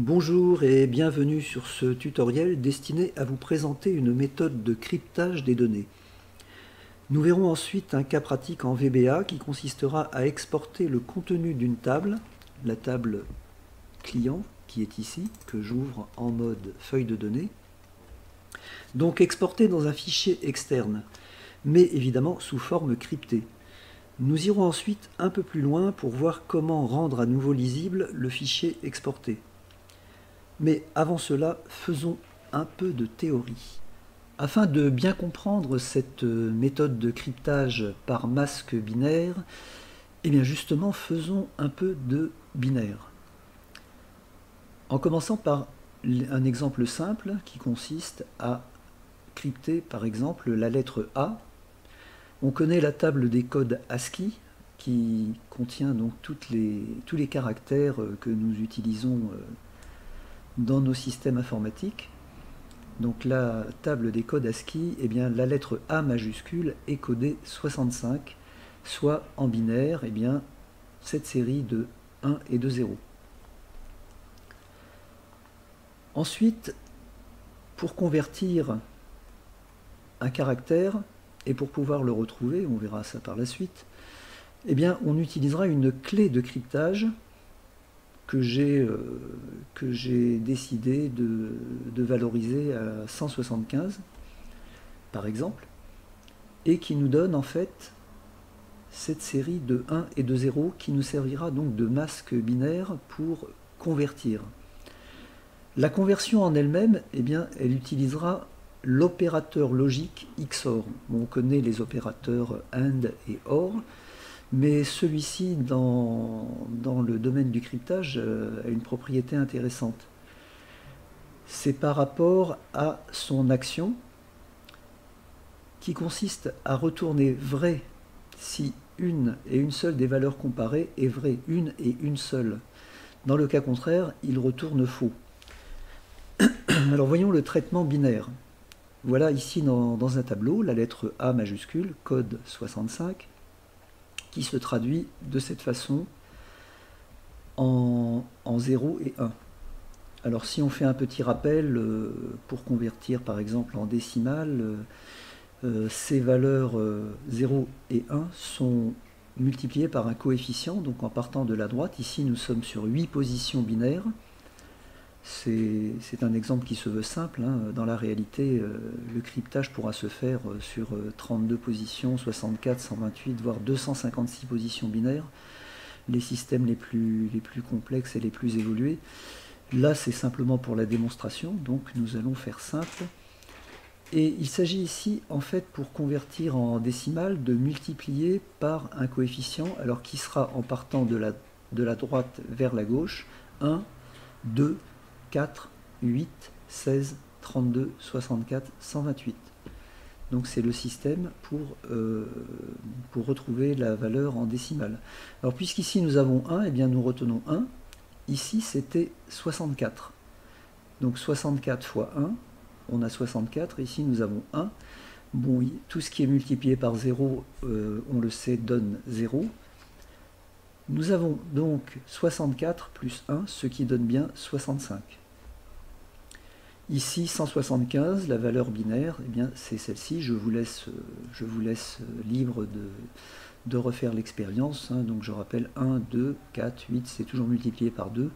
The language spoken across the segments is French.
Bonjour et bienvenue sur ce tutoriel destiné à vous présenter une méthode de cryptage des données. Nous verrons ensuite un cas pratique en VBA qui consistera à exporter le contenu d'une table, la table client qui est ici, que j'ouvre en mode feuille de données, donc exporté dans un fichier externe, mais évidemment sous forme cryptée. Nous irons ensuite un peu plus loin pour voir comment rendre à nouveau lisible le fichier exporté. Mais avant cela, faisons un peu de théorie. Afin de bien comprendre cette méthode de cryptage par masque binaire, eh bien justement, faisons un peu de binaire. En commençant par un exemple simple qui consiste à crypter par exemple la lettre A. On connaît la table des codes ASCII qui contient donc tous les caractères que nous utilisons dans nos systèmes informatiques. Donc la table des codes ASCII, eh bien, la lettre A majuscule est codée 65, soit en binaire, eh bien, cette série de 1 et de 0. Ensuite, pour convertir un caractère, et pour pouvoir le retrouver, on verra ça par la suite, eh bien, on utilisera une clé de cryptage que j'ai décidé de valoriser à 175, par exemple, et qui nous donne en fait cette série de 1 et de 0 qui nous servira donc de masque binaire pour convertir. La conversion en elle-même, eh bien, elle utilisera l'opérateur logique XOR. Bon, on connaît les opérateurs AND et OR, mais celui-ci, dans le domaine du cryptage, a une propriété intéressante. C'est par rapport à son action qui consiste à retourner vrai si une et une seule des valeurs comparées est vraie, une et une seule. Dans le cas contraire, il retourne faux. Alors voyons le traitement binaire. Voilà ici dans un tableau la lettre A majuscule, code 65, qui se traduit de cette façon en 0 et 1. Alors si on fait un petit rappel, pour convertir par exemple en décimale, ces valeurs 0 et 1 sont multipliées par un coefficient, donc en partant de la droite. Ici nous sommes sur 8 positions binaires. C'est un exemple qui se veut simple, hein. Dans la réalité, le cryptage pourra se faire sur 32 positions, 64, 128, voire 256 positions binaires, les systèmes les plus complexes et les plus évolués. Là, c'est simplement pour la démonstration, donc nous allons faire simple. Et il s'agit ici, en fait, pour convertir en décimale, de multiplier par un coefficient, alors qui sera en partant de la droite vers la gauche, 1, 2, 4, 8, 16, 32, 64, 128. Donc c'est le système pour retrouver la valeur en décimale. Alors puisqu'ici nous avons 1, eh bien nous retenons 1. Ici c'était 64. Donc 64 fois 1, on a 64. Ici nous avons 1. Bon, tout ce qui est multiplié par 0, on le sait, donne 0. Nous avons donc 64 plus 1, ce qui donne bien 65. Ici, 175, la valeur binaire, eh bien, c'est celle-ci. Je vous laisse libre de refaire l'expérience. Hein. Donc je rappelle 1, 2, 4, 8, c'est toujours multiplié par 2.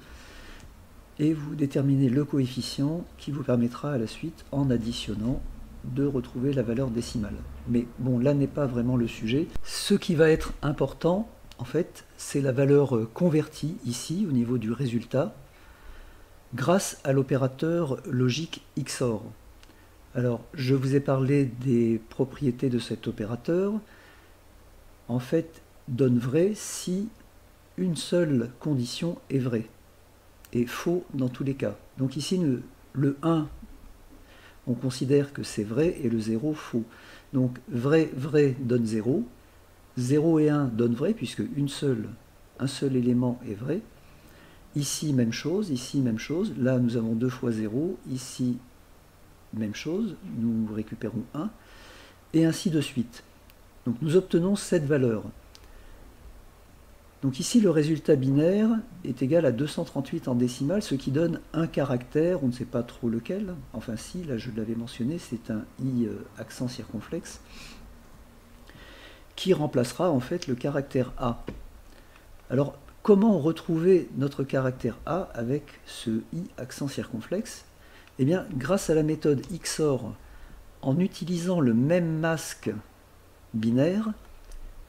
Et vous déterminez le coefficient qui vous permettra à la suite, en additionnant, de retrouver la valeur décimale. Mais bon, là n'est pas vraiment le sujet. Ce qui va être important, en fait, c'est la valeur convertie ici, au niveau du résultat, grâce à l'opérateur logique XOR. Alors, je vous ai parlé des propriétés de cet opérateur. En fait, donne vrai si une seule condition est vraie, et faux dans tous les cas. Donc ici, le 1, on considère que c'est vrai, et le 0, faux. Donc, vrai, vrai donne 0. 0 et 1 donnent vrai, puisque un seul élément est vrai. Ici, même chose, ici, même chose. Là, nous avons 2 fois 0. Ici, même chose. Nous récupérons 1. Et ainsi de suite. Donc, nous obtenons cette valeur. Donc ici, le résultat binaire est égal à 238 en décimale, ce qui donne un caractère, on ne sait pas trop lequel, enfin si, là je l'avais mentionné, c'est un i accent circonflexe, qui remplacera en fait le caractère a. Alors, comment retrouver notre caractère a avec ce i accent circonflexe? Eh bien, grâce à la méthode XOR, en utilisant le même masque binaire,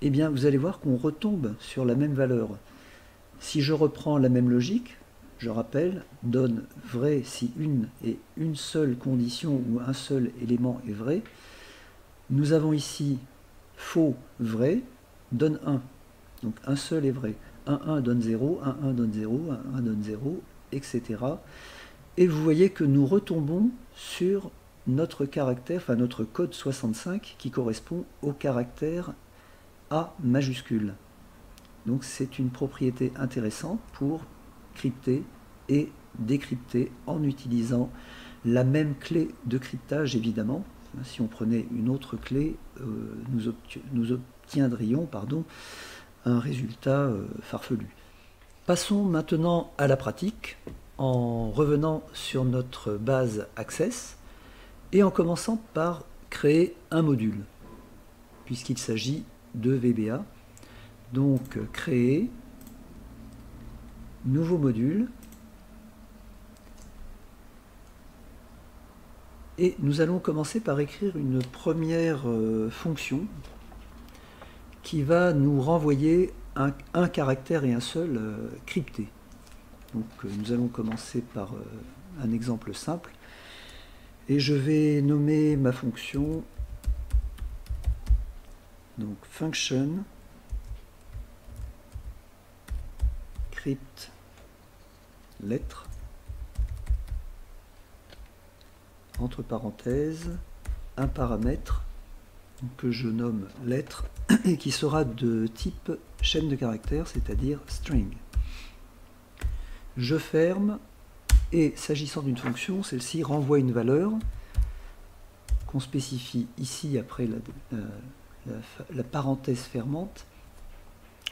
eh bien, vous allez voir qu'on retombe sur la même valeur. Si je reprends la même logique, je rappelle, donne vrai si une seule condition ou un seul élément est vrai. Nous avons ici faux, vrai, donne 1. Donc un seul est vrai. 1 donne 0, 1 donne 0, 1 donne 0, etc. Et vous voyez que nous retombons sur notre caractère, enfin notre code 65 qui correspond au caractère A majuscule. Donc c'est une propriété intéressante pour crypter et décrypter en utilisant la même clé de cryptage évidemment. Si on prenait une autre clé, nous obtiendrions un résultat farfelu. Passons maintenant à la pratique en revenant sur notre base Access et en commençant par créer un module puisqu'il s'agit de VBA. Donc créer, nouveau module, et nous allons commencer par écrire une première fonction qui va nous renvoyer un caractère et un seul crypté. Donc nous allons commencer par un exemple simple, et je vais nommer ma fonction donc function crypt lettre entre parenthèses un paramètre que je nomme lettre et qui sera de type chaîne de caractères, c'est-à-dire string. Je ferme, et s'agissant d'une fonction, celle-ci renvoie une valeur qu'on spécifie ici après la parenthèse fermante,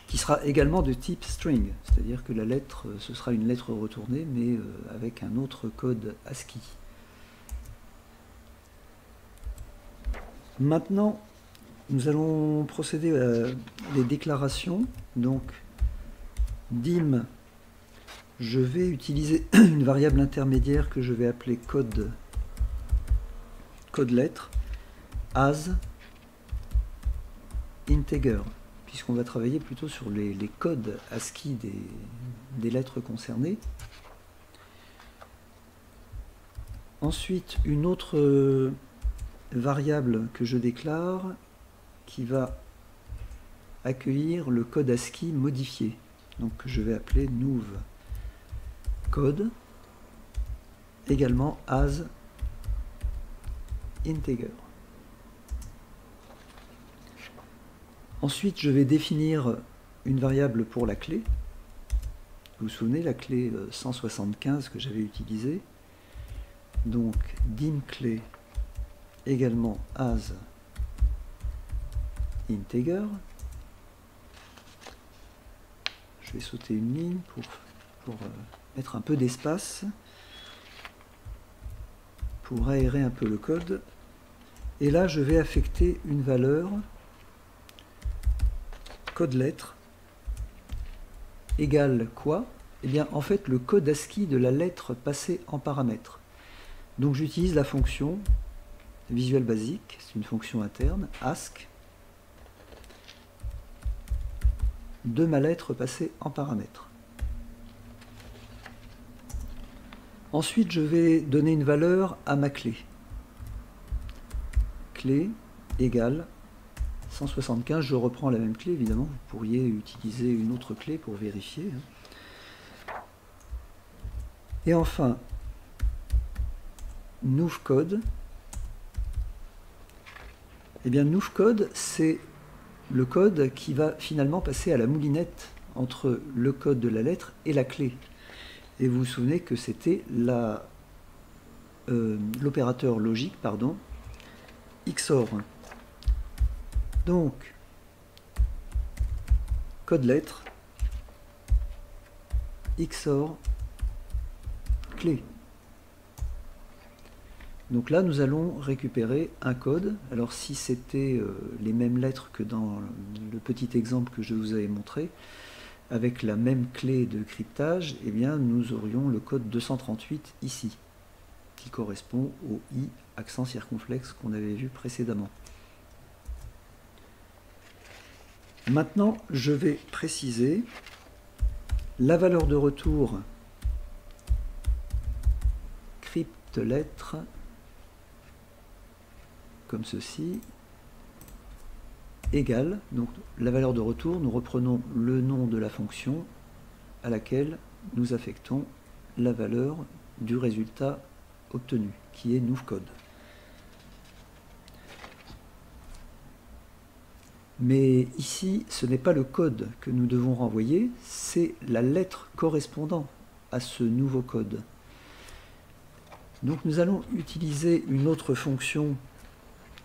qui sera également de type string, c'est-à-dire que la lettre, ce sera une lettre retournée, mais avec un autre code ASCII. Maintenant, nous allons procéder à les déclarations. Donc, dim, je vais utiliser une variable intermédiaire que je vais appeler code lettre, as integer, puisqu'on va travailler plutôt sur les codes ASCII des lettres concernées. Ensuite, une autre variable que je déclare qui va accueillir le code ASCII modifié, donc que je vais appeler nouv code, également as integer. Ensuite, je vais définir une variable pour la clé. Vous vous souvenez, la clé 175 que j'avais utilisée. Donc, dim clé également as integer. Je vais sauter une ligne pour mettre un peu d'espace, pour aérer un peu le code. Et là, je vais affecter une valeur code lettre égale quoi? Eh bien, en fait, le code ASCII de la lettre passée en paramètre. Donc, j'utilise la fonction Visual Basic, c'est une fonction interne, ask, de ma lettre passée en paramètre. Ensuite, je vais donner une valeur à ma clé. Clé égale 175, je reprends la même clé, évidemment, vous pourriez utiliser une autre clé pour vérifier. Et enfin, novecode. Eh bien, novecode, c'est le code qui va finalement passer à la moulinette entre le code de la lettre et la clé. Et vous vous souvenez que c'était l'opérateur logique, XOR. Donc, code lettre XOR clé. Donc là, nous allons récupérer un code. Alors si c'était les mêmes lettres que dans le petit exemple que je vous avais montré, avec la même clé de cryptage, eh bien, nous aurions le code 238 ici, qui correspond au I accent circonflexe qu'on avait vu précédemment. Maintenant, je vais préciser la valeur de retour crypte lettre comme ceci, égale, donc la valeur de retour, nous reprenons le nom de la fonction à laquelle nous affectons la valeur du résultat obtenu, qui est nouveCode. Mais ici, ce n'est pas le code que nous devons renvoyer, c'est la lettre correspondant à ce nouveau code. Donc nous allons utiliser une autre fonction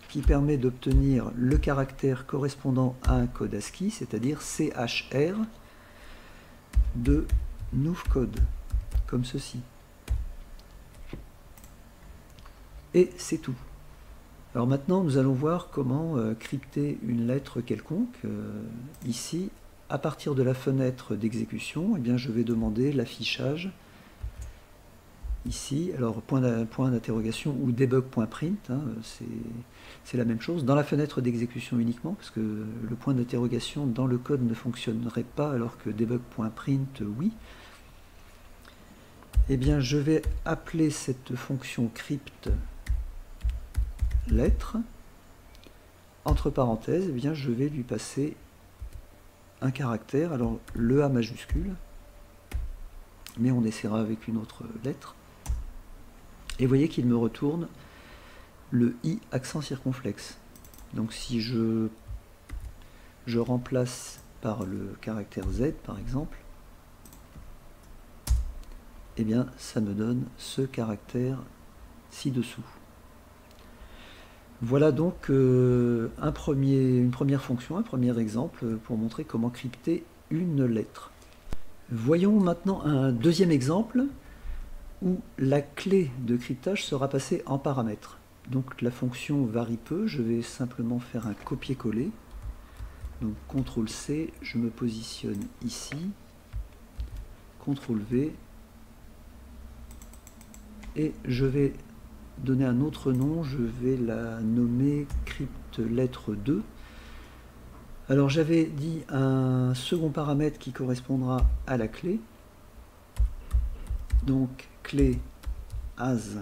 qui permet d'obtenir le caractère correspondant à un code ASCII, c'est-à-dire CHR de nouveCode, comme ceci. Et c'est tout. Alors maintenant, nous allons voir comment crypter une lettre quelconque. Ici, à partir de la fenêtre d'exécution, eh bien, je vais demander l'affichage. Ici, alors point d'interrogation ou debug.print, hein, c'est la même chose. Dans la fenêtre d'exécution uniquement, parce que le point d'interrogation dans le code ne fonctionnerait pas, alors que debug.print, oui. Eh bien, je vais appeler cette fonction crypt lettre. Entre parenthèses, eh bien, je vais lui passer un caractère, alors le A majuscule, mais on essaiera avec une autre lettre. Et vous voyez qu'il me retourne le I accent circonflexe. Donc si je remplace par le caractère Z par exemple, eh bien ça me donne ce caractère ci-dessous. Voilà donc une première fonction, un premier exemple pour montrer comment crypter une lettre. Voyons maintenant un deuxième exemple où la clé de cryptage sera passée en paramètre. Donc la fonction varie peu, je vais simplement faire un copier-coller. Donc CTRL-C, je me positionne ici, CTRL-V, et je vais donner un autre nom, je vais la nommer crypte lettre 2. Alors j'avais dit un second paramètre qui correspondra à la clé. Donc clé as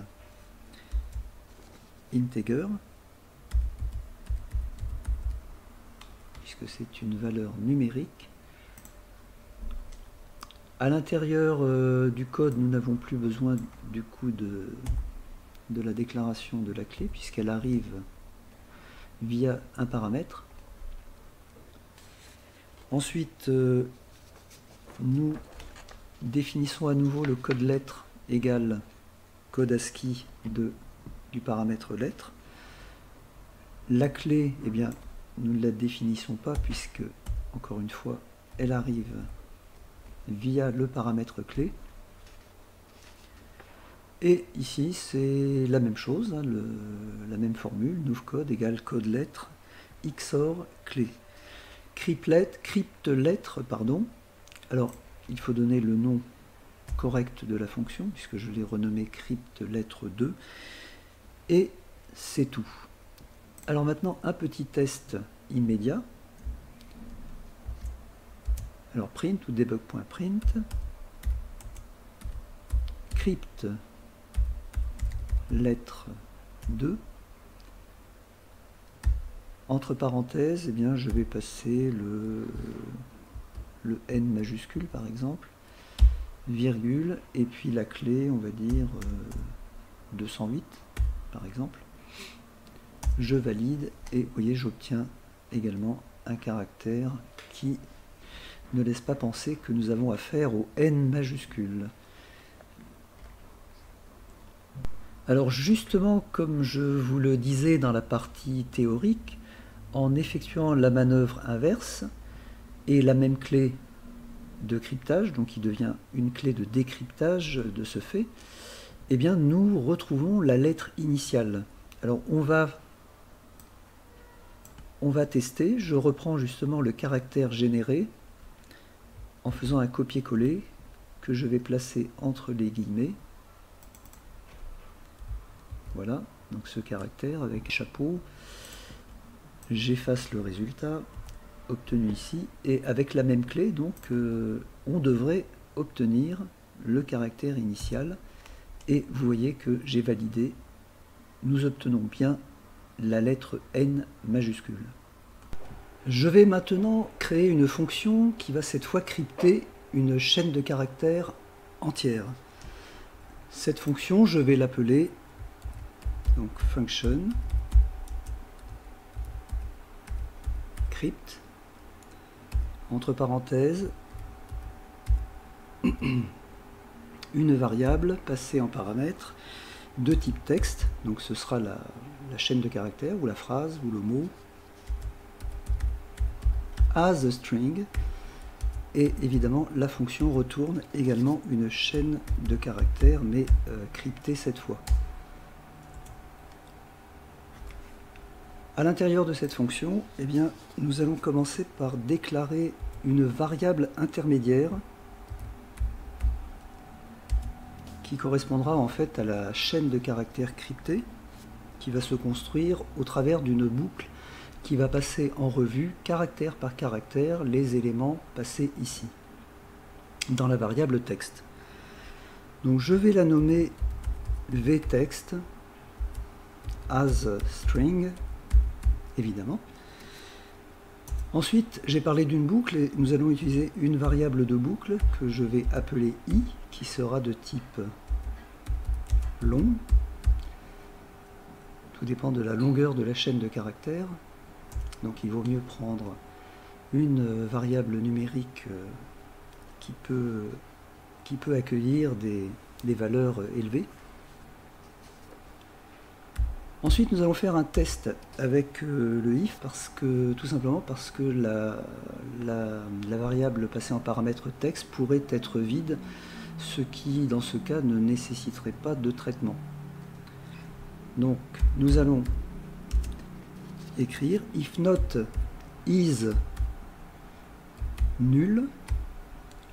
integer, puisque c'est une valeur numérique. À l'intérieur du code, nous n'avons plus besoin du coup de la déclaration de la clé, puisqu'elle arrive via un paramètre. Ensuite, nous définissons à nouveau le code lettre égale code ASCII du paramètre lettre. La clé, eh bien, nous ne la définissons pas puisque, encore une fois, elle arrive via le paramètre clé. Et ici, c'est la même chose, hein, la même formule, nouveCode égale code lettre XOR clé. Crypte lettre, pardon. Alors, il faut donner le nom correct de la fonction, puisque je l'ai renommée crypte lettre 2. Et c'est tout. Alors maintenant, un petit test immédiat. Alors, print ou debug.print. Crypte lettre 2. Entre parenthèses, eh bien, je vais passer le N majuscule par exemple, virgule, et puis la clé, on va dire 208 par exemple. Je valide et vous voyez, j'obtiens également un caractère qui ne laisse pas penser que nous avons affaire au N majuscule. Alors justement, comme je vous le disais dans la partie théorique, en effectuant la manœuvre inverse et la même clé de cryptage, donc qui devient une clé de décryptage de ce fait, eh bien nous retrouvons la lettre initiale. Alors on va tester, je reprends justement le caractère généré en faisant un copier-coller que je vais placer entre les guillemets. Voilà, donc ce caractère avec chapeau, j'efface le résultat obtenu ici, et avec la même clé, donc on devrait obtenir le caractère initial, et vous voyez que j'ai validé, nous obtenons bien la lettre N majuscule. Je vais maintenant créer une fonction qui va cette fois crypter une chaîne de caractères entière. Cette fonction, je vais l'appeler donc function crypt entre parenthèses une variable passée en paramètre de type texte, donc ce sera la chaîne de caractères ou la phrase ou le mot, as a string, et évidemment la fonction retourne également une chaîne de caractères mais cryptée cette fois. À l'intérieur de cette fonction, eh bien, nous allons commencer par déclarer une variable intermédiaire qui correspondra en fait à la chaîne de caractères cryptée qui va se construire au travers d'une boucle qui va passer en revue caractère par caractère les éléments passés ici dans la variable texte. Donc je vais la nommer vText as string évidemment. Ensuite, j'ai parlé d'une boucle et nous allons utiliser une variable de boucle que je vais appeler i, qui sera de type long. Tout dépend de la longueur de la chaîne de caractères. Donc il vaut mieux prendre une variable numérique qui peut accueillir des valeurs élevées. Ensuite, nous allons faire un test avec le if, tout simplement parce que la variable passée en paramètre texte pourrait être vide, ce qui, dans ce cas, ne nécessiterait pas de traitement. Donc, nous allons écrire if not is nul,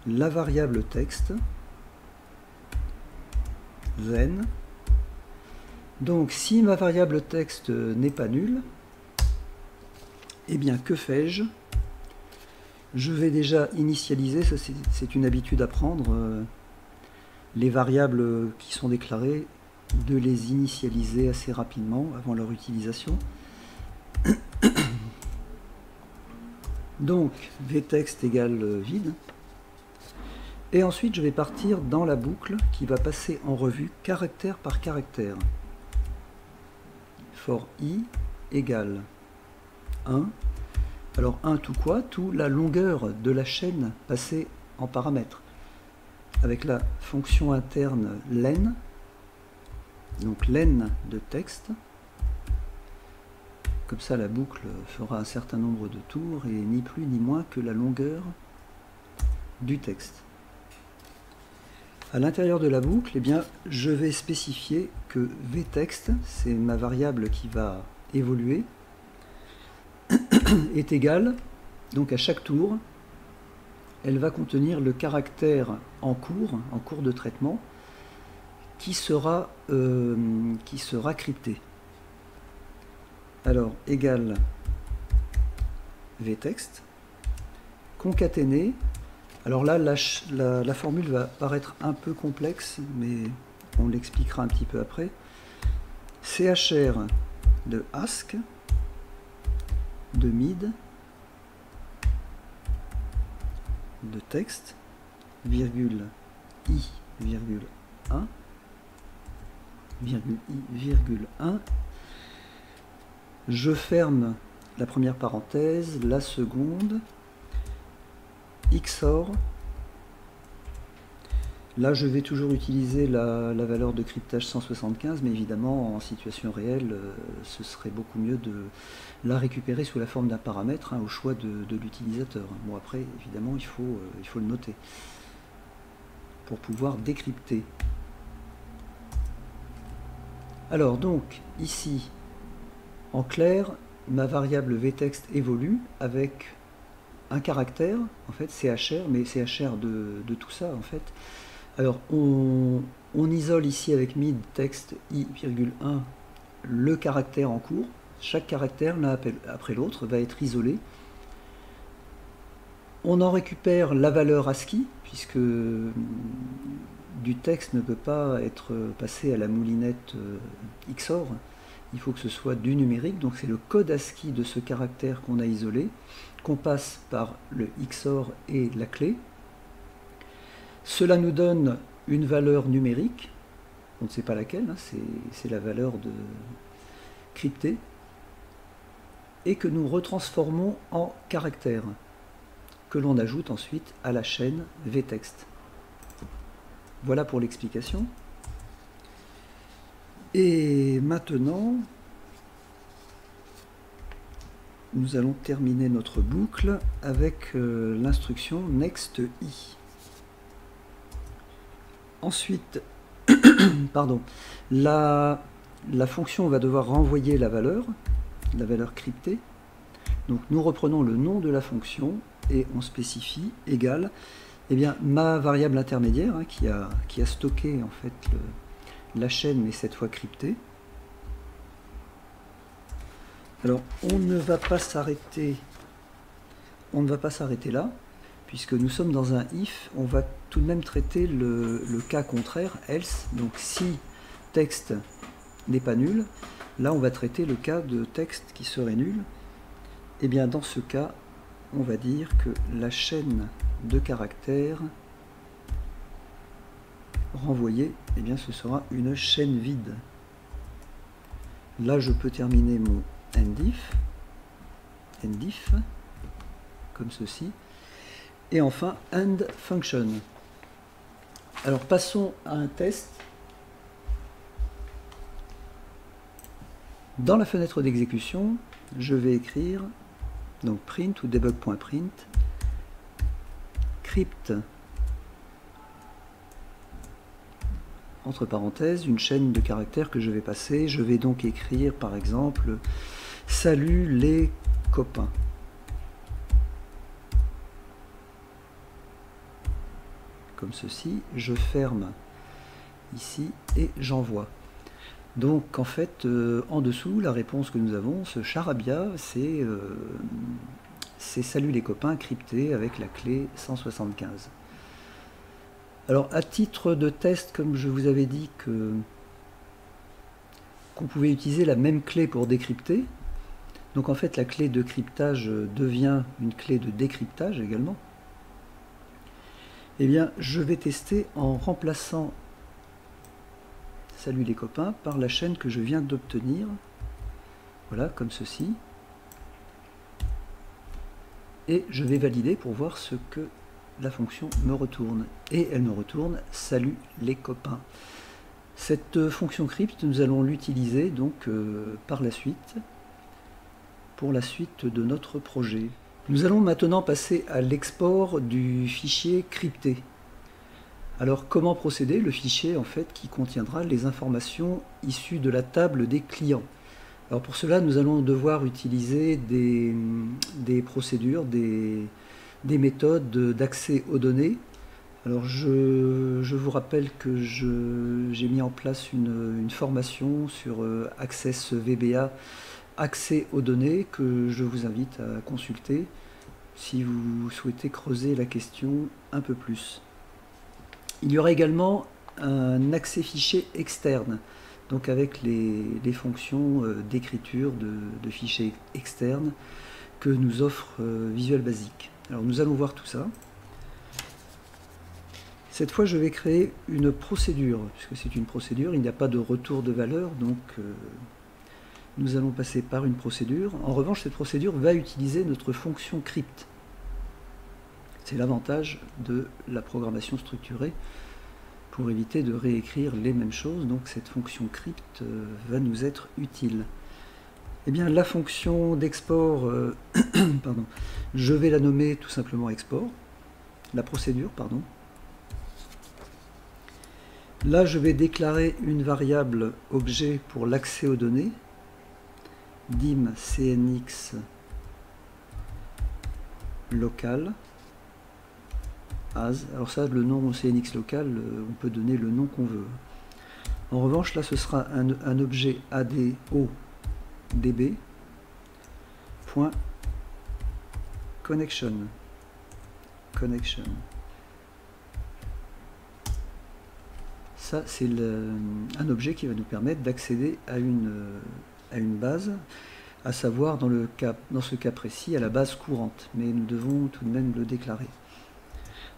la variable texte, then. Donc, si ma variable texte n'est pas nulle, eh bien, que fais-je? Je vais déjà initialiser, ça c'est une habitude à prendre, les variables qui sont déclarées, de les initialiser assez rapidement avant leur utilisation. Donc, vText égale vide. Et ensuite, je vais partir dans la boucle qui va passer en revue caractère par caractère. For i égale 1. Alors 1 tout quoi? Tout la longueur de la chaîne passée en paramètres. Avec la fonction interne len, donc len de texte. Comme ça la boucle fera un certain nombre de tours et ni plus ni moins que la longueur du texte. À l'intérieur de la boucle, eh bien, je vais spécifier que vText, c'est ma variable qui va évoluer, est égale, donc à chaque tour, elle va contenir le caractère en cours de traitement, qui sera crypté. Alors, égale vText, concaténé. Alors là, la formule va paraître un peu complexe, mais on l'expliquera un petit peu après. CHR de ask, de mid, de texte, virgule i, virgule 1, virgule i, virgule 1. Je ferme la première parenthèse, la seconde, XOR, Là, je vais toujours utiliser la valeur de cryptage 175, mais évidemment, en situation réelle, ce serait beaucoup mieux de la récupérer sous la forme d'un paramètre, hein, au choix de l'utilisateur. Bon, après, évidemment, il faut le noter pour pouvoir décrypter. Alors, donc, ici, en clair, ma variable vText évolue avec un caractère, en fait, CHR, mais CHR de tout ça, en fait. Alors, on isole ici avec mid text i,1 le caractère en cours. Chaque caractère, l'un après l'autre, va être isolé. On en récupère la valeur ASCII, puisque du texte ne peut pas être passé à la moulinette XOR. Il faut que ce soit du numérique, donc c'est le code ASCII de ce caractère qu'on a isolé, qu'on passe par le XOR et la clé. Cela nous donne une valeur numérique, on ne sait pas laquelle, hein, c'est la valeur de cryptée, et que nous retransformons en caractère, que l'on ajoute ensuite à la chaîne vText. Voilà pour l'explication. Et maintenant, nous allons terminer notre boucle avec l'instruction nextI. Ensuite, pardon, la fonction va devoir renvoyer la valeur cryptée. Donc nous reprenons le nom de la fonction et on spécifie égal, eh bien, ma variable intermédiaire, hein, qui a stocké en fait la chaîne, mais cette fois cryptée. Alors on ne va pas s'arrêter là, puisque nous sommes dans un if. On va tout de même traiter le cas contraire, else. Donc si texte n'est pas nul, là on va traiter le cas de texte qui serait nul. Et bien dans ce cas, on va dire que la chaîne de caractères renvoyée, eh bien ce sera une chaîne vide. Là je peux terminer mon endif, comme ceci. Et enfin, end function. Alors passons à un test. Dans la fenêtre d'exécution, je vais écrire donc print ou debug.print crypt entre parenthèses une chaîne de caractères que je vais passer. Je vais donc écrire par exemple salut les copains. Comme ceci, je ferme ici et j'envoie. Donc en fait, en dessous, la réponse que nous avons, ce charabia, c'est salut les copains crypté avec la clé 175. Alors à titre de test, comme je vous avais dit qu'on pouvait utiliser la même clé pour décrypter, donc en fait la clé de cryptage devient une clé de décryptage également. Eh bien, je vais tester en remplaçant salut les copains par la chaîne que je viens d'obtenir. Voilà, comme ceci. Et je vais valider pour voir ce que la fonction me retourne. Et elle me retourne salut les copains. Cette fonction crypt, nous allons l'utiliser donc par la suite, pour la suite de notre projet. Nous allons maintenant passer à l'export du fichier crypté. Alors comment procéder? Le fichier en fait qui contiendra les informations issues de la table des clients. Alors pour cela nous allons devoir utiliser des procédures, des méthodes d'accès aux données. Alors je vous rappelle que j'ai mis en place une formation sur Access VBA, accès aux données, que je vous invite à consulter si vous souhaitez creuser la question un peu plus. Il y aura également un accès fichier externe, donc avec les fonctions d'écriture de fichiers externes que nous offre Visual Basic. Alors nous allons voir tout ça. Cette fois je vais créer une procédure, puisque c'est une procédure, il n'y a pas de retour de valeur, donc nous allons passer par une procédure. En revanche, cette procédure va utiliser notre fonction crypt. C'est l'avantage de la programmation structurée. pour éviter de réécrire les mêmes choses. Donc cette fonction crypt va nous être utile. Eh bien la fonction d'export, pardon, je vais la nommer tout simplement export, la procédure, pardon. Là je vais déclarer une variable objet pour l'accès aux données, dim cnx local as. Alors ça, le nom cnx local, on peut donner le nom qu'on veut. En revanche, là, ce sera un objet ADO DB point connection. Ça, c'est un objet qui va nous permettre d'accéder à une base, à savoir dans ce cas précis, à la base courante. Mais nous devons tout de même le déclarer.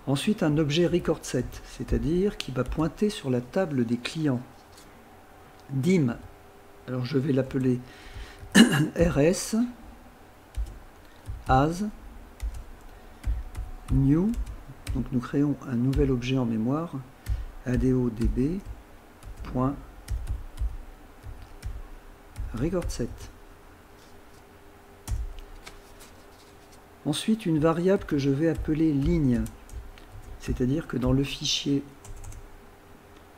Ensuite, un objet record set, c'est-à-dire qui va pointer sur la table des clients. Dim, alors je vais l'appeler rs as new, donc nous créons un nouvel objet en mémoire, adodb point record set. Ensuite, une variable que je vais appeler ligne, c'est-à-dire que dans le fichier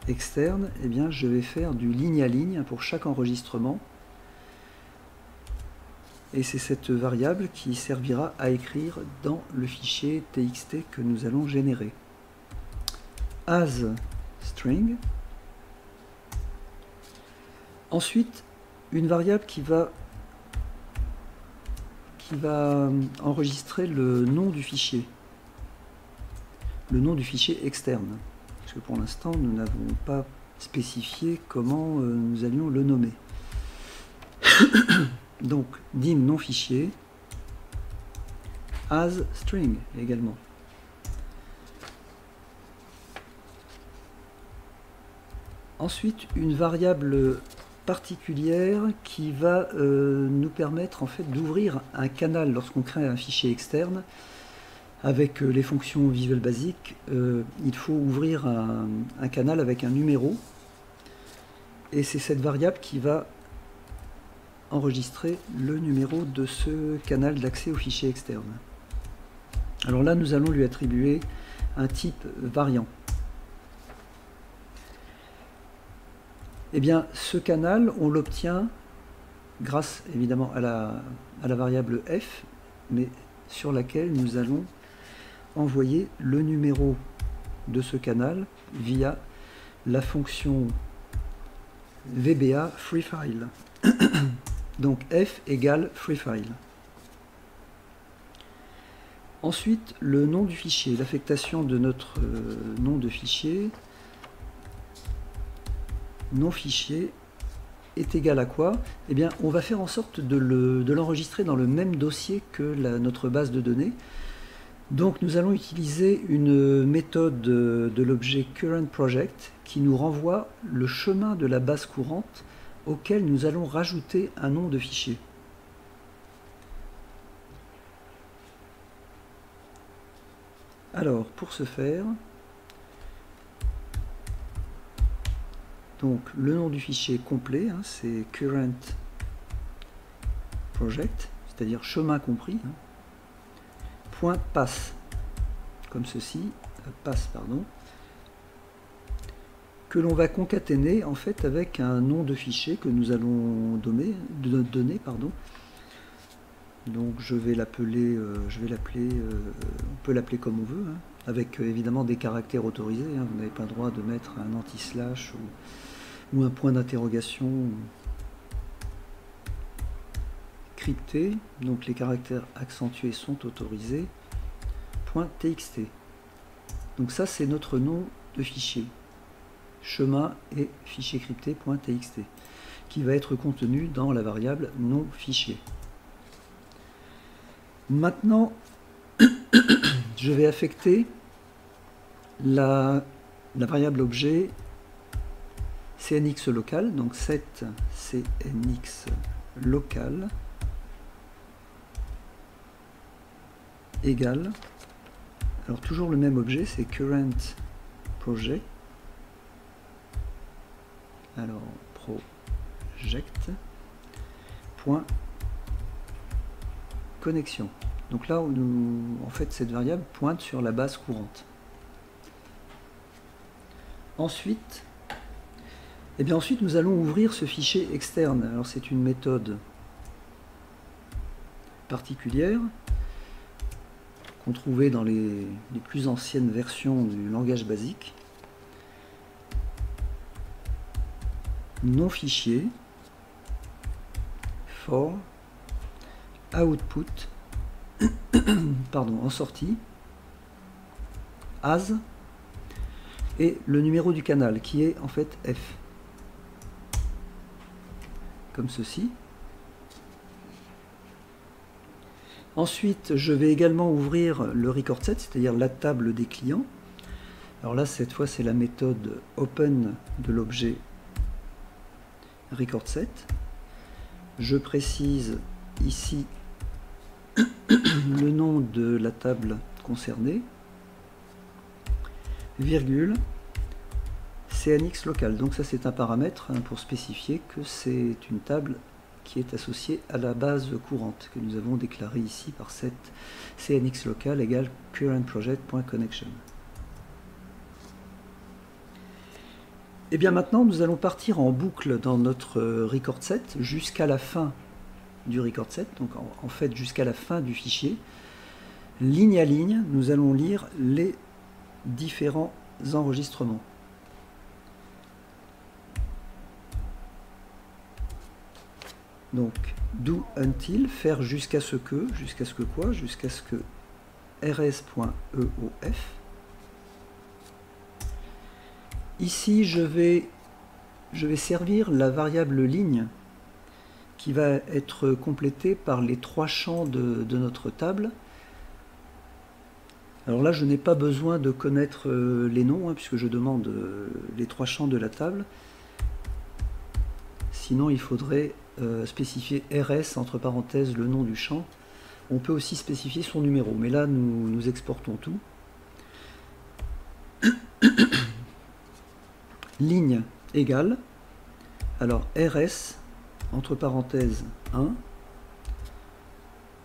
externe, eh bien, je vais faire du ligne à ligne pour chaque enregistrement. Et c'est cette variable qui servira à écrire dans le fichier txt que nous allons générer. As string. Ensuite, une variable qui va enregistrer le nom du fichier. Le nom du fichier externe. Parce que pour l'instant, nous n'avons pas spécifié comment nous allions le nommer. Donc, dim nom fichier, as string également. Ensuite, une variable particulière qui va nous permettre en fait d'ouvrir un canal lorsqu'on crée un fichier externe. Avec les fonctions Visual Basic, il faut ouvrir un canal avec un numéro. Et c'est cette variable qui va enregistrer le numéro de ce canal d'accès au fichier externe. Alors là, nous allons lui attribuer un type variant. Eh bien, ce canal, on l'obtient grâce évidemment à la variable f, mais sur laquelle nous allons envoyer le numéro de ce canal via la fonction VBA FreeFile. Donc f égale FreeFile. Ensuite, le nom du fichier, l'affectation de notre nom de fichier. Nom fichier est égal à quoi? Eh bien, on va faire en sorte de l'enregistrer dans le même dossier que notre base de données. Donc nous allons utiliser une méthode de l'objet currentProject qui nous renvoie le chemin de la base courante auquel nous allons rajouter un nom de fichier. Alors pour ce faire, donc le nom du fichier complet, hein, c'est currentProject, c'est-à-dire chemin compris, hein, point pass, comme ceci, pass pardon, que l'on va concaténer en fait avec un nom de fichier que nous allons donner, pardon. Donc je vais l'appeler, on peut l'appeler comme on veut, hein, avec évidemment des caractères autorisés, hein, vous n'avez pas le droit de mettre un anti-slash ou un point d'interrogation crypté, donc les caractères accentués sont autorisés, .txt. Donc ça c'est notre nom de fichier, chemin et fichier crypté.txt, qui va être contenu dans la variable nom fichier. Maintenant, je vais affecter la variable objet cnx local, donc set cnx local égale, alors toujours le même objet, c'est current project, Alors, project, point, connexion. Donc là, en fait, cette variable pointe sur la base courante. Ensuite, ensuite, nous allons ouvrir ce fichier externe. Alors, c'est une méthode particulière qu'on trouvait dans les plus anciennes versions du langage basique. Non fichier for output pardon, en sortie as et le numéro du canal qui est en fait F, comme ceci. Ensuite, je vais également ouvrir le record set, c'est-à-dire la table des clients. Alors là, cette fois, c'est la méthode open de l'objet record set. Je précise ici le nom de la table concernée, virgule, CNX local. Donc ça, c'est un paramètre pour spécifier que c'est une table qui est associée à la base courante que nous avons déclarée ici par cette CNX local égale currentproject.connection. Et bien maintenant, nous allons partir en boucle dans notre record set jusqu'à la fin du record set, donc en fait jusqu'à la fin du fichier. Ligne à ligne, nous allons lire les différents enregistrements. Donc, do until, faire jusqu'à ce que quoi? Jusqu'à ce que rs.eof. Ici, je vais servir la variable ligne qui va être complétée par les trois champs de notre table. Alors là, je n'ai pas besoin de connaître les noms, puisque je demande les trois champs de la table. Sinon, il faudrait spécifier RS, entre parenthèses, le nom du champ. On peut aussi spécifier son numéro, mais là, nous exportons tout. Ligne égale, alors RS, entre parenthèses 1,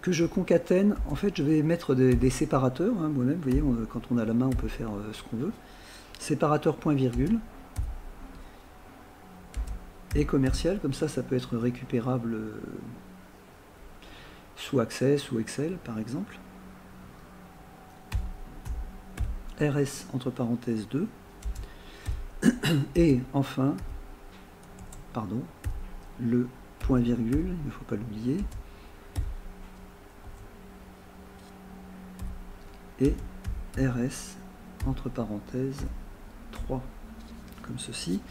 que je concatène. En fait, je vais mettre des séparateurs, moi-même, vous voyez, quand on a la main, on peut faire ce qu'on veut. Séparateur point virgule. Et commercial, comme ça peut être récupérable sous Access ou Excel, par exemple. RS, entre parenthèses 2. Et enfin, pardon, le point virgule, il ne faut pas l'oublier. Et RS, entre parenthèses 3, comme ceci.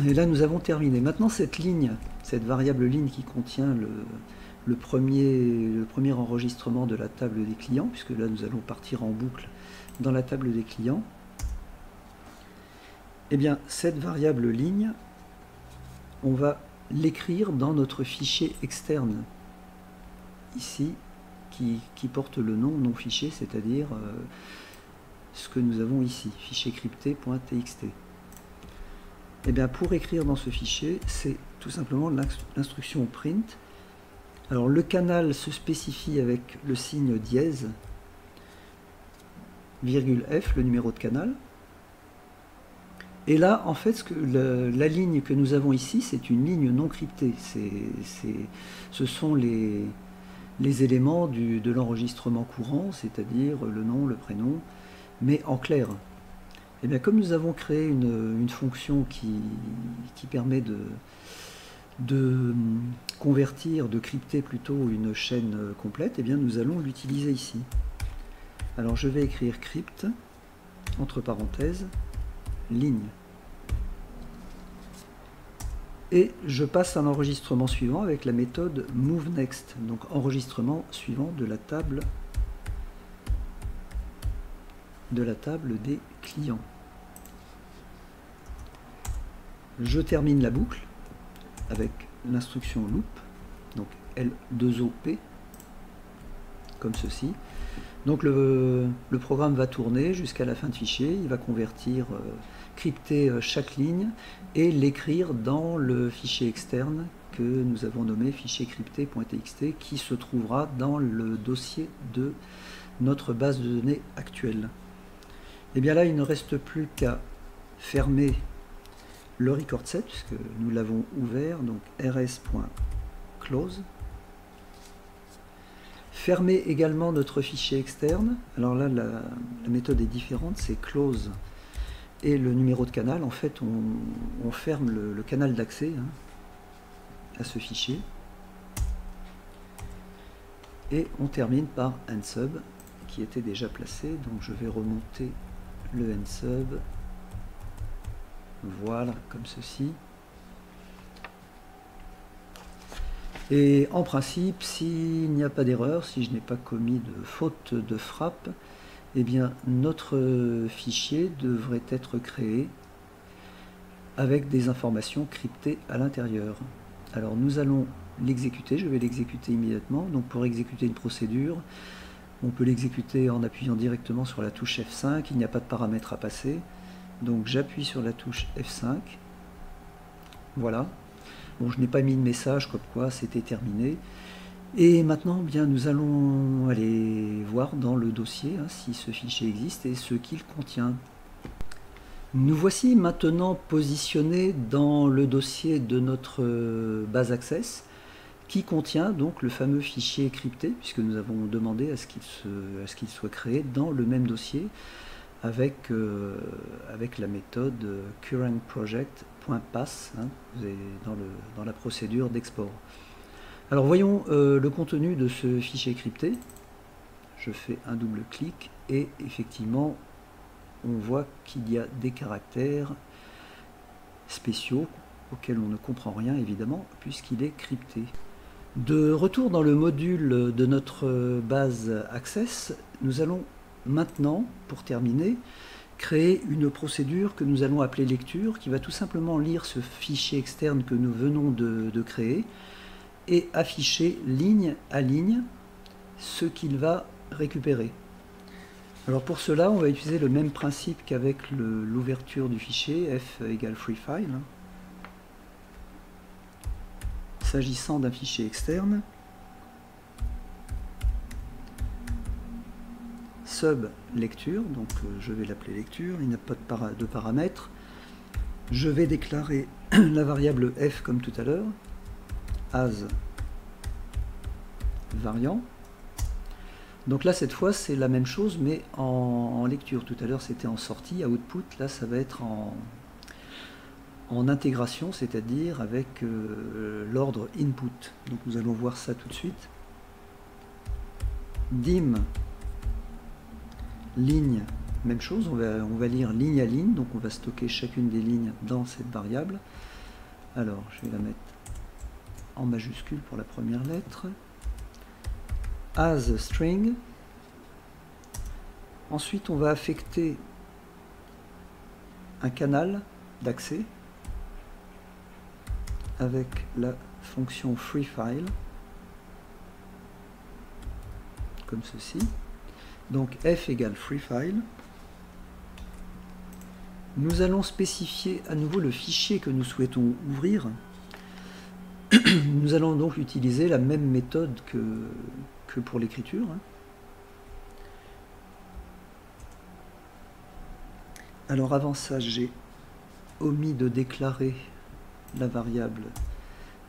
Et là, nous avons terminé. Maintenant, cette ligne, cette variable ligne qui contient le premier enregistrement de la table des clients, puisque là, nous allons partir en boucle dans la table des clients. Eh bien, cette variable ligne, on va l'écrire dans notre fichier externe, ici, qui porte le nom non fichier, c'est-à-dire ce que nous avons ici, fichier crypté.txt. Et bien, pour écrire dans ce fichier, c'est tout simplement l'instruction print. Alors, le canal se spécifie avec le signe dièse, virgule F, le numéro de canal. Et là, en fait, la ligne que nous avons ici, c'est une ligne non cryptée. Ce sont les éléments de l'enregistrement courant, c'est-à-dire le nom, le prénom, mais en clair. Et bien, comme nous avons créé une fonction qui permet de convertir, de crypter plutôt une chaîne complète, et bien nous allons l'utiliser ici. Alors je vais écrire crypt, entre parenthèses, ligne. Et je passe à l'enregistrement suivant avec la méthode moveNext, donc enregistrement suivant de la table des clients. Je termine la boucle avec l'instruction loop, donc L2OP, comme ceci. Donc le programme va tourner jusqu'à la fin de fichier, il va convertir, crypter chaque ligne et l'écrire dans le fichier externe que nous avons nommé fichier crypté.txt qui se trouvera dans le dossier de notre base de données actuelle. Et bien là, il ne reste plus qu'à fermer le record set, puisque nous l'avons ouvert, donc rs.close. Fermer également notre fichier externe. Alors là, la méthode est différente, c'est close et le numéro de canal. En fait, on ferme le canal d'accès à ce fichier. Et on termine par nsub, qui était déjà placé. Donc je vais remonter le nsub. Voilà, comme ceci. Et en principe, s'il n'y a pas d'erreur, si je n'ai pas commis de faute de frappe, eh bien notre fichier devrait être créé avec des informations cryptées à l'intérieur. Alors nous allons l'exécuter, je vais l'exécuter immédiatement. Donc pour exécuter une procédure, on peut l'exécuter en appuyant directement sur la touche F5, il n'y a pas de paramètres à passer. Donc j'appuie sur la touche F5, voilà. Bon, je n'ai pas mis de message comme quoi c'était terminé. Et maintenant, bien, nous allons aller voir dans le dossier si ce fichier existe et ce qu'il contient. Nous voici maintenant positionnés dans le dossier de notre base Access qui contient donc le fameux fichier crypté, puisque nous avons demandé à ce qu'il soit créé dans le même dossier avec la méthode currentproject.pass dans la procédure d'export. Alors voyons le contenu de ce fichier crypté. Je fais un double clic et effectivement on voit qu'il y a des caractères spéciaux auxquels on ne comprend rien évidemment puisqu'il est crypté. De retour dans le module de notre base Access, nous allons maintenant, pour terminer, créer une procédure que nous allons appeler lecture, qui va tout simplement lire ce fichier externe que nous venons de créer et afficher ligne à ligne ce qu'il va récupérer. Alors pour cela, on va utiliser le même principe qu'avec l'ouverture du fichier f égale freefile. S'agissant d'un fichier externe, sub lecture, donc je vais l'appeler lecture, il n'y a pas de paramètres. Je vais déclarer la variable f comme tout à l'heure, as variant. Donc là cette fois c'est la même chose mais en lecture. Tout à l'heure c'était en sortie, output, là ça va être en intégration, c'est-à-dire avec l'ordre input. Donc nous allons voir ça tout de suite. Dim ligne, même chose, on va lire ligne à ligne, donc on va stocker chacune des lignes dans cette variable. Alors je vais la mettre en majuscule pour la première lettre. As string. Ensuite on va affecter un canal d'accès avec la fonction freefile comme ceci. Donc f égale freefile. Nous allons spécifier à nouveau le fichier que nous souhaitons ouvrir. Nous allons donc utiliser la même méthode que pour l'écriture. Alors avant ça, j'ai omis de déclarer la variable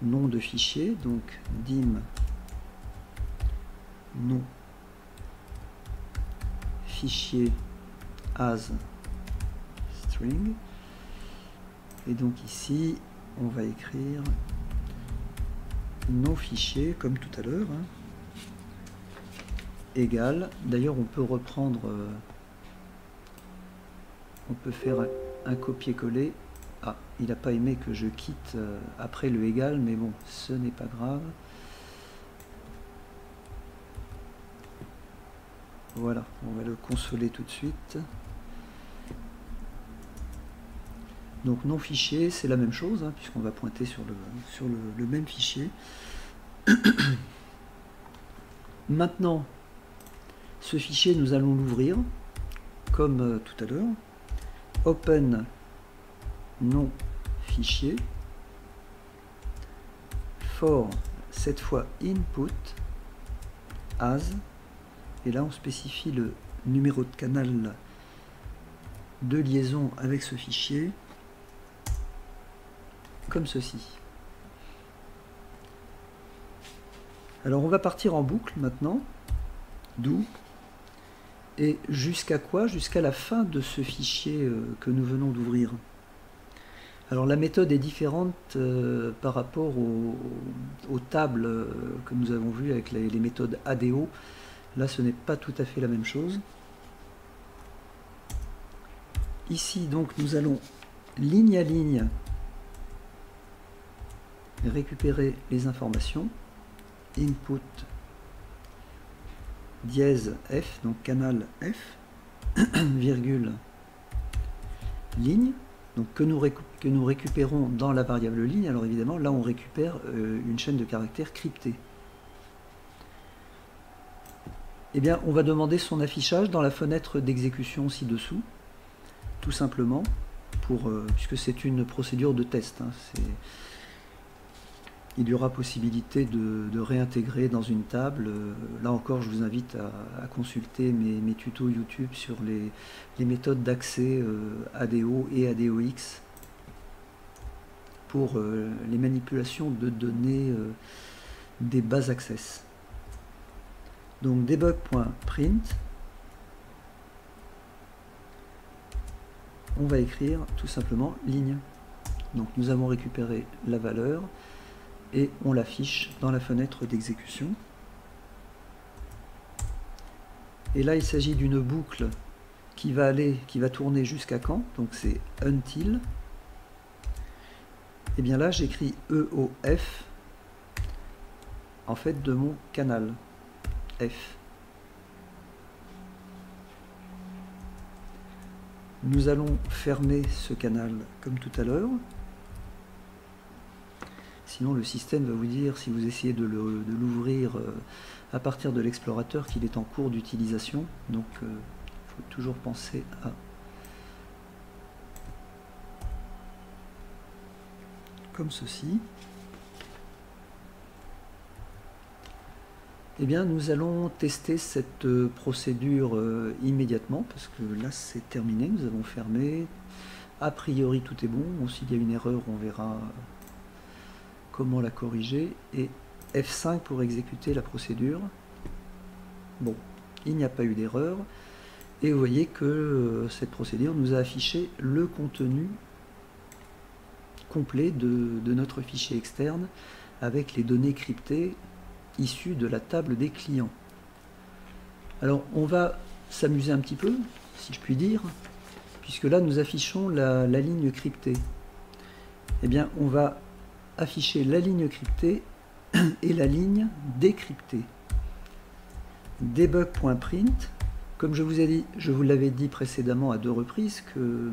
nom de fichier, donc dim nom fichier as string, et donc ici on va écrire nom fichier comme tout à l'heure, égal, d'ailleurs on peut reprendre, on peut faire un copier-coller. Ah, il n'a pas aimé que je quitte après le égal, mais bon, ce n'est pas grave. Voilà, on va le consoler tout de suite. Donc non fichier, c'est la même chose, puisqu'on va pointer sur le même fichier. Maintenant, Ce fichier, nous allons l'ouvrir comme tout à l'heure. Open nom fichier for, cette fois input as, et là on spécifie le numéro de canal de liaison avec ce fichier comme ceci. Alors on va partir en boucle maintenant, d'où et jusqu'à quoi? Jusqu'à la fin de ce fichier que nous venons d'ouvrir. Alors la méthode est différente par rapport aux tables que nous avons vues avec les méthodes ADO. Là ce n'est pas tout à fait la même chose. Ici donc nous allons ligne à ligne récupérer les informations. Input dièse F, donc canal F, virgule, ligne, donc que nous récupérons dans la variable ligne. Alors évidemment, là on récupère une chaîne de caractères cryptée. Eh bien, on va demander son affichage dans la fenêtre d'exécution ci-dessous, tout simplement, puisque c'est une procédure de test. Il y aura possibilité de réintégrer dans une table. Là encore, je vous invite à consulter mes tutos YouTube sur les méthodes d'accès ADO et ADOX pour les manipulations de données des bases access. Donc debug.print, on va écrire tout simplement ligne. Donc nous avons récupéré la valeur et on l'affiche dans la fenêtre d'exécution. Et là il s'agit d'une boucle qui va tourner jusqu'à quand? Donc c'est until. Et bien là j'écris EOF en fait de mon canal F. Nous allons fermer ce canal comme tout à l'heure. Sinon le système va vous dire, si vous essayez de l'ouvrir à partir de l'explorateur, qu'il est en cours d'utilisation. Donc il faut toujours penser à comme ceci. Eh bien nous allons tester cette procédure immédiatement, parce que là c'est terminé, nous avons fermé. A priori tout est bon. Bon, s'il y a une erreur, on verra comment la corriger, et F5 pour exécuter la procédure. Bon, il n'y a pas eu d'erreur, et vous voyez que cette procédure nous a affiché le contenu complet de notre fichier externe avec les données cryptées issues de la table des clients. Alors on va s'amuser un petit peu, si je puis dire, puisque là nous affichons la ligne cryptée. Eh bien on va afficher la ligne cryptée et la ligne décryptée. Debug.print, comme je vous l'avais dit précédemment à 2 reprises, que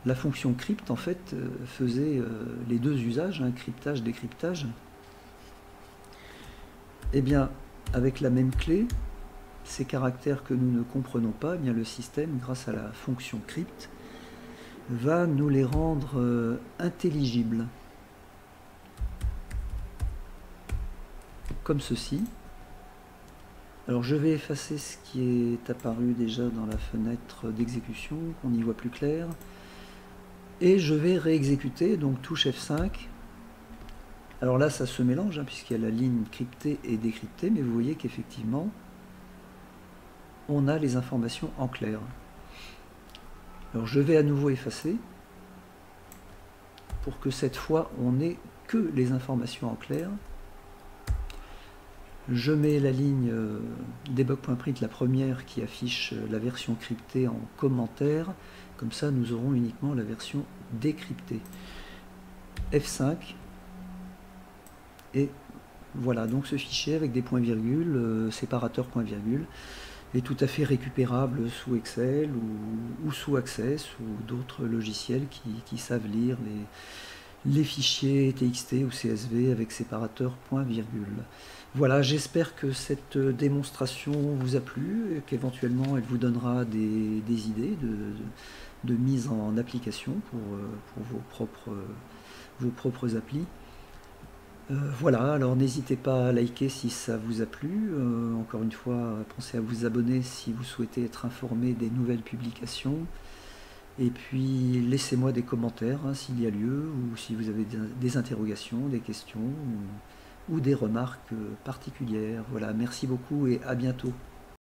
la fonction crypt en fait faisait les 2 usages, cryptage, décryptage. Et bien avec la même clé, ces caractères que nous ne comprenons pas, eh bien le système, grâce à la fonction crypt, va nous les rendre intelligibles. Comme ceci. Alors je vais effacer ce qui est apparu déjà dans la fenêtre d'exécution, qu'on y voit plus clair, et je vais réexécuter, donc touche F5. Alors là ça se mélange, puisqu'il y a la ligne cryptée et décryptée, mais vous voyez qu'effectivement on a les informations en clair. Alors je vais à nouveau effacer pour que cette fois on n'ait que les informations en clair. Je mets la ligne debug.print, la première, qui affiche la version cryptée en commentaire. Comme ça, nous aurons uniquement la version décryptée. F5. Et voilà, donc ce fichier avec des points-virgules, séparateur point-virgule, est tout à fait récupérable sous Excel ou sous Access ou d'autres logiciels qui savent lire les fichiers TXT ou CSV avec séparateur point-virgule. Voilà, j'espère que cette démonstration vous a plu et qu'éventuellement elle vous donnera des idées de mise en application pour vos propres applis. Voilà, alors n'hésitez pas à liker si ça vous a plu. Encore une fois, pensez à vous abonner si vous souhaitez être informé des nouvelles publications. Et puis laissez-moi des commentaires hein, s'il y a lieu, ou si vous avez des interrogations, des questions, ou des remarques particulières. Voilà, merci beaucoup et à bientôt.